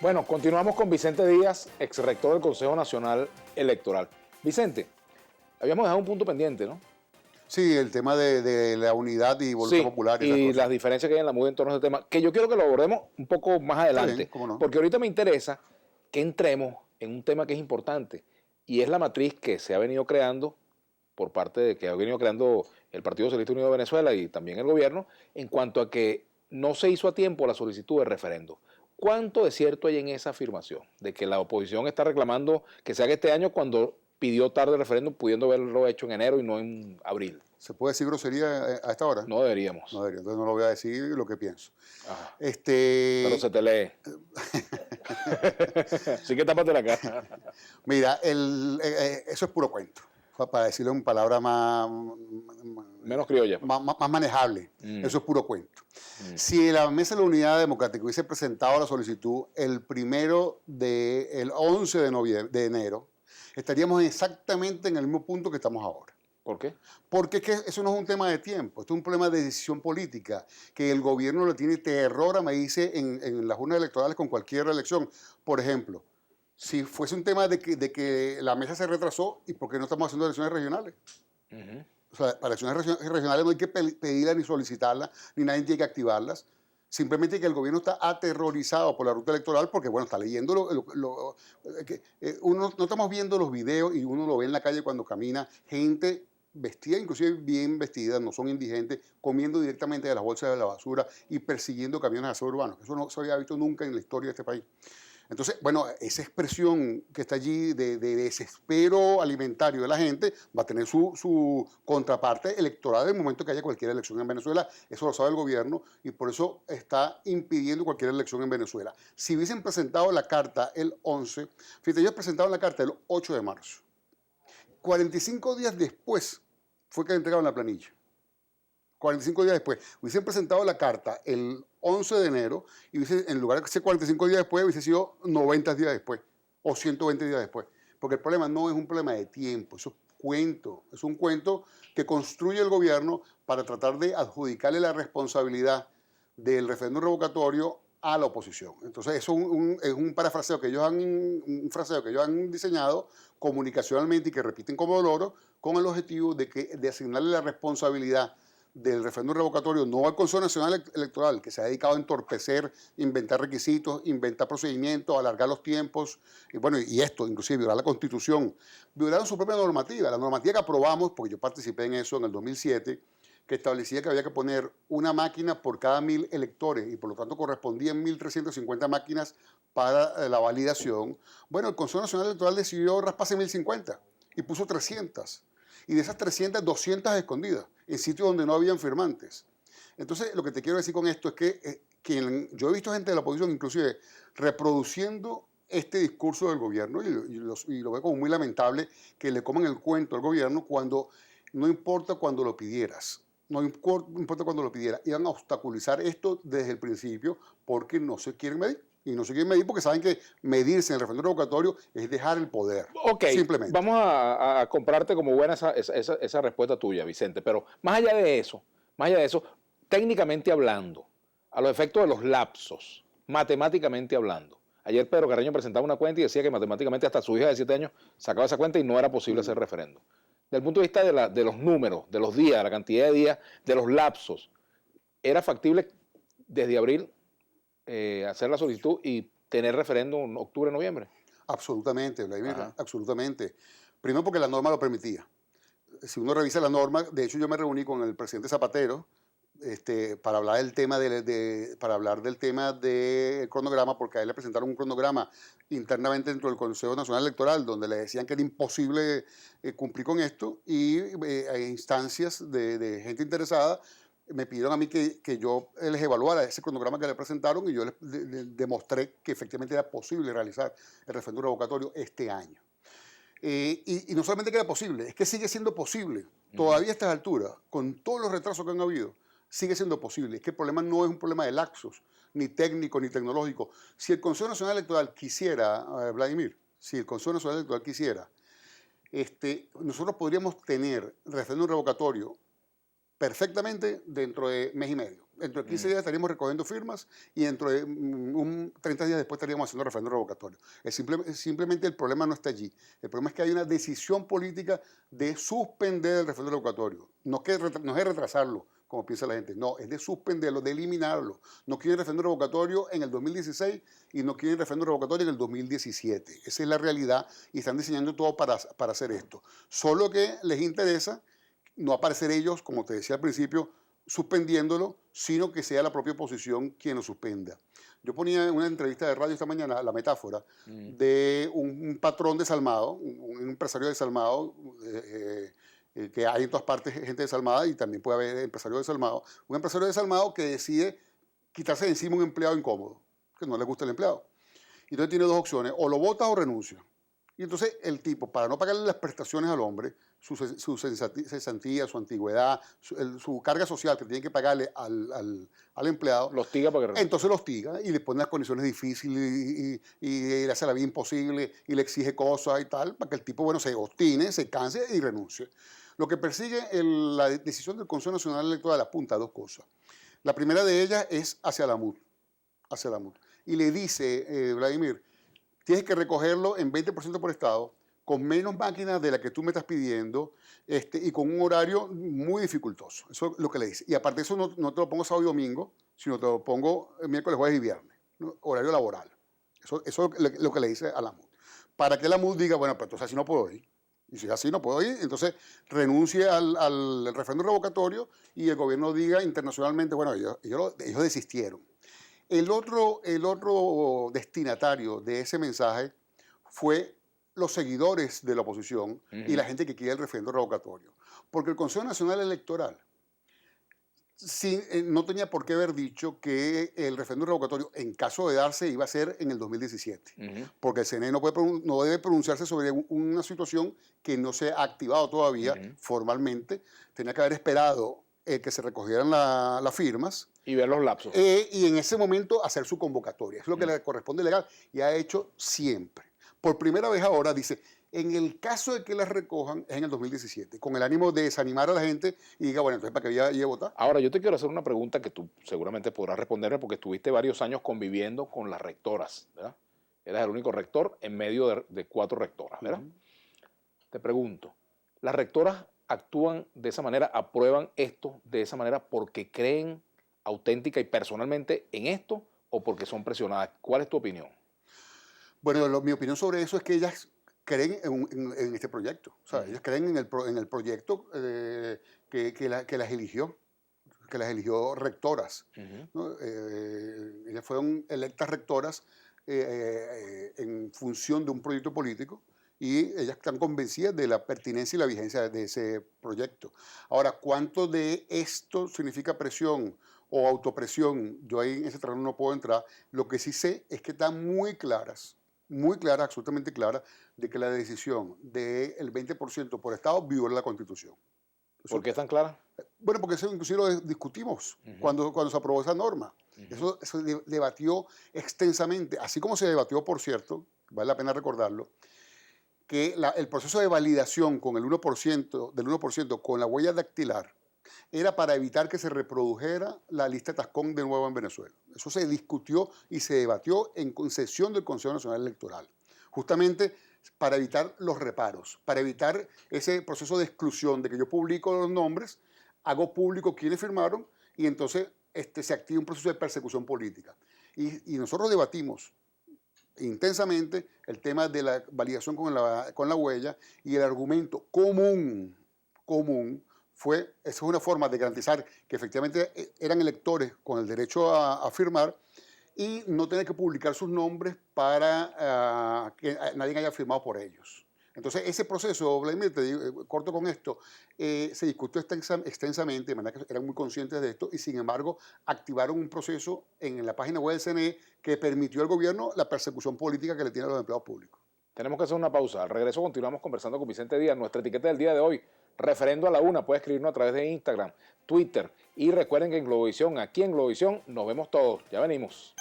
Bueno, continuamos con Vicente Díaz, ex rector del Consejo Nacional Electoral. Vicente, habíamos dejado un punto pendiente, ¿no? Sí, el tema de la unidad y voluntad Sí, popular y esas y cosas. las diferencias que hay en la MUD en torno a ese tema, que yo quiero que lo abordemos un poco más Está bien, adelante, cómo no. porque ahorita me interesa que entremos en un tema que es importante, y es la matriz que se ha venido creando por parte de que ha venido creando el Partido Socialista Unido de Venezuela y también el gobierno, en cuanto a que no se hizo a tiempo la solicitud de referendo. ¿Cuánto de cierto hay en esa afirmación? De que la oposición está reclamando que se haga este año cuando pidió tarde el referéndum, pudiendo haberlo hecho en enero y no en abril. ¿Se puede decir grosería a esta hora? No deberíamos. No debería, entonces no lo voy a decir lo que pienso. Ajá. Pero se Este, te lee. Así que tápate la cara. mira, eso es puro cuento, para decirlo en palabras Menos criolla. más manejables. Eso es puro cuento. Si la Mesa de la Unidad Democrática hubiese presentado la solicitud el 11 de enero, estaríamos exactamente en el mismo punto que estamos ahora. ¿Por qué? Porque es que eso no es un tema de tiempo, esto es un problema de decisión política, que el gobierno le tiene terror a medirse en las urnas electorales con cualquier elección. Por ejemplo, si fuese un tema de que la mesa se retrasó, ¿y por qué no estamos haciendo elecciones regionales? O sea, para elecciones regionales no hay que pedirlas ni solicitarlas, ni nadie tiene que activarlas. Simplemente que el gobierno está aterrorizado por la ruta electoral porque, bueno, está leyendo uno, no estamos viendo los videos y uno lo ve en la calle cuando camina, gente vestida, inclusive bien vestida, no son indigentes, comiendo directamente de las bolsas de la basura y persiguiendo camiones de aseo urbanos. Eso no se había visto nunca en la historia de este país. Entonces, bueno, esa expresión que está allí de desespero alimentario de la gente va a tener su contraparte electoral en el momento que haya cualquier elección en Venezuela. Eso lo sabe el gobierno y por eso está impidiendo cualquier elección en Venezuela. Si hubiesen presentado la carta el 11, fíjate, ellos presentaron la carta el 8 de marzo. 45 días después fue que entregaron la planilla. 45 días después. Hubiesen presentado la carta el 11 de enero y en lugar de ser 45 días después, hubiese sido 90 días después o 120 días después. Porque el problema no es un problema de tiempo, eso es cuento. Es un cuento que construye el gobierno para tratar de adjudicarle la responsabilidad del referéndum revocatorio a la oposición. Entonces, eso es un parafraseo que ellos han diseñado comunicacionalmente y que repiten como loro con el objetivo de asignarle la responsabilidad del referéndum revocatorio no al Consejo Nacional Electoral, que se ha dedicado a entorpecer, inventar requisitos, inventar procedimientos, alargar los tiempos, y bueno, y esto, inclusive violar la Constitución. Violaron su propia normativa, la normativa que aprobamos, porque yo participé en eso en el 2007, que establecía que había que poner una máquina por cada 1000 electores y por lo tanto correspondían 1350 máquinas para la validación. Bueno, el Consejo Nacional Electoral decidió rasparse 1050 y puso 300. Y de esas 300, 200 escondidas, en sitios donde no habían firmantes. Entonces, lo que te quiero decir con esto es que yo he visto gente de la oposición, inclusive, reproduciendo este discurso del gobierno, y lo veo como muy lamentable que le coman el cuento al gobierno cuando no importa cuando lo pidieras. No importa cuando lo pidiera. Iban a obstaculizar esto desde el principio porque no se quieren medir. Y no se quieren medir porque saben que medirse en el referéndum revocatorio es dejar el poder. Ok, simplemente. vamos a comprarte como buena esa respuesta tuya, Vicente, pero más allá de eso, técnicamente hablando, a los efectos de los lapsos, matemáticamente hablando, ayer Pedro Carreño presentaba una cuenta y decía que matemáticamente hasta su hija de 7 años sacaba esa cuenta y no era posible hacer referéndum. Desde el punto de vista de los números, de los días, de la cantidad de días, de los lapsos, ¿era factible desde abril hacer la solicitud y tener referéndum en octubre, noviembre? Absolutamente, Vladimir, Ajá. absolutamente. Primero porque la norma lo permitía. Si uno revisa la norma, de hecho yo me reuní con el presidente Zapatero para hablar del tema del cronograma, porque a él le presentaron un cronograma internamente dentro del Consejo Nacional Electoral, donde le decían que era imposible cumplir con esto, y a instancias de gente interesada me pidieron a mí que yo les evaluara ese cronograma que le presentaron y yo les demostré que efectivamente era posible realizar el referéndum revocatorio este año. Y no solamente que era posible, es que sigue siendo posible. Todavía a estas alturas, con todos los retrasos que han habido, sigue siendo posible. Es que el problema no es un problema de lapsos, ni técnico, ni tecnológico. Si el Consejo Nacional Electoral quisiera, Vladimir, si el Consejo Nacional Electoral quisiera, nosotros podríamos tener referéndum revocatorio perfectamente dentro de mes y medio. Dentro de 15 días estaríamos recogiendo firmas y dentro de 30 días después estaríamos haciendo referéndum revocatorio. Simplemente el problema no está allí. El problema es que hay una decisión política de suspender el referéndum revocatorio. No es de retrasarlo, como piensa la gente. No, es de suspenderlo, de eliminarlo. No quieren referéndum revocatorio en el 2016 y no quieren referéndum revocatorio en el 2017. Esa es la realidad y están diseñando todo para hacer esto. Solo que les interesa no aparecer ellos, como te decía al principio, suspendiéndolo, sino que sea la propia oposición quien lo suspenda. Yo ponía en una entrevista de radio esta mañana la metáfora de un patrón desalmado, un empresario desalmado, que hay en todas partes gente desalmada y también puede haber empresarios desalmados. Un empresario desalmado que decide quitarse de encima un empleado incómodo, que no le gusta el empleado. Y entonces tiene dos opciones, o lo vota o renuncia. Y entonces el tipo, para no pagarle las prestaciones al hombre, su cesantía, su antigüedad, su carga social que tiene que pagarle al empleado, Los hostiga para que renuncie. entonces lo hostiga y le pone las condiciones difíciles y le hace la vida imposible y le exige cosas y tal, para que el tipo, bueno, se obstine, se canse y renuncie. Lo que persigue la decisión del Consejo Nacional Electoral apunta a dos cosas. La primera de ellas es hacia la MUD. Y le dice, Vladimir, tienes que recogerlo en 20% por estado, con menos máquinas de la que tú me estás pidiendo y con un horario muy dificultoso. Eso es lo que le dice. Y aparte de eso, no te lo pongo sábado y domingo, sino te lo pongo miércoles, jueves y viernes, ¿no? Horario laboral. Eso es lo que le dice a la MUD. Para que la MUD diga, bueno, pero entonces así no puedo ir. Y si así no puedo ir, entonces renuncie al referéndum revocatorio y el gobierno diga internacionalmente, bueno, ellos desistieron. El otro destinatario de ese mensaje fue los seguidores de la oposición y la gente que quiere el referéndum revocatorio. Porque el Consejo Nacional Electoral no tenía por qué haber dicho que el referéndum revocatorio, en caso de darse, iba a ser en el 2017. Porque el CNE no debe pronunciarse sobre una situación que no se ha activado todavía formalmente. Tenía que haber esperado que se recogieran las firmas. Y ver los lapsos. Y en ese momento hacer su convocatoria. Es lo que le corresponde legal y ha hecho siempre. Por primera vez ahora dice, en el caso de que las recojan es en el 2017, con el ánimo de desanimar a la gente y diga, bueno, entonces ¿para qué voy a votar? Ahora, yo te quiero hacer una pregunta que tú seguramente podrás responderme porque estuviste varios años conviviendo con las rectoras, ¿verdad? Eras el único rector en medio de 4 rectoras, ¿verdad? Te pregunto, ¿las rectoras actúan de esa manera, aprueban esto de esa manera porque creen auténtica y personalmente en esto o porque son presionadas? ¿Cuál es tu opinión? Bueno, mi opinión sobre eso es que ellas creen en este proyecto. O sea, ellas creen en el proyecto que las eligió rectoras. ¿No? Ellas fueron electas rectoras en función de un proyecto político y ellas están convencidas de la pertinencia y la vigencia de ese proyecto. Ahora, ¿cuánto de esto significa presión o autopresión? Yo ahí en ese terreno no puedo entrar. Lo que sí sé es que están muy claras, absolutamente claras, de que la decisión del 20% por Estado viola la Constitución. ¿Por qué es tan clara? Bueno, porque eso inclusive lo discutimos cuando se aprobó esa norma. Eso se debatió extensamente, así como se debatió, por cierto, vale la pena recordarlo, que el proceso de validación con el 1% con la huella dactilar era para evitar que se reprodujera la lista Tascón de nuevo en Venezuela. Eso se discutió y se debatió en sesión del Consejo Nacional Electoral, justamente para evitar los reparos, para evitar ese proceso de exclusión de que yo publico los nombres, hago público quienes firmaron y entonces se activa un proceso de persecución política. Y nosotros debatimos intensamente el tema de la validación con la huella y el argumento común fue, esa es una forma de garantizar que efectivamente eran electores con el derecho a firmar y no tener que publicar sus nombres para que nadie haya firmado por ellos. Entonces, ese proceso, Vladimir, te digo, corto con esto, se discutió extensamente, de manera que eran muy conscientes de esto, y sin embargo, activaron un proceso en la página web del CNE que permitió al gobierno la persecución política que le tiene a los empleados públicos. Tenemos que hacer una pausa. Al regreso continuamos conversando con Vicente Díaz. Nuestra etiqueta del día de hoy, referendo a la una, puede escribirnos a través de Instagram, Twitter, y recuerden que en Globovisión, aquí en Globovisión, nos vemos todos. Ya venimos.